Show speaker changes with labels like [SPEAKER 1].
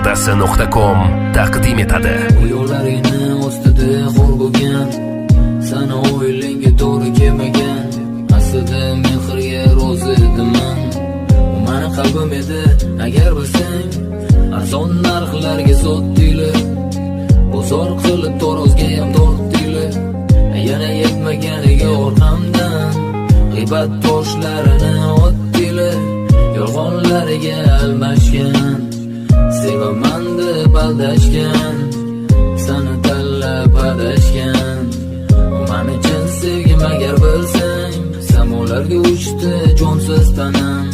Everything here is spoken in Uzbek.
[SPEAKER 1] irodasi.com taqdim etadi.
[SPEAKER 2] Yo'llaringni ostida xor bo'lgan, sana o'ylinga to'g'ri kelmagan. Aslida mehrga rozi ediman, u meni qalbim edi. Agar bilsang, arzon narxlarga sotdinglar, bozor qilib torozga ham tortdinglar. Yana yetmaganiga orqamdan g'iybat toshlarini otdinglar. Yolg'onlariga almashgan, sevaman deb aldashgan, seni tanlab adashgan. Mani chin sevgim agar bilsang, samolarga uchdi jonsiz tanam.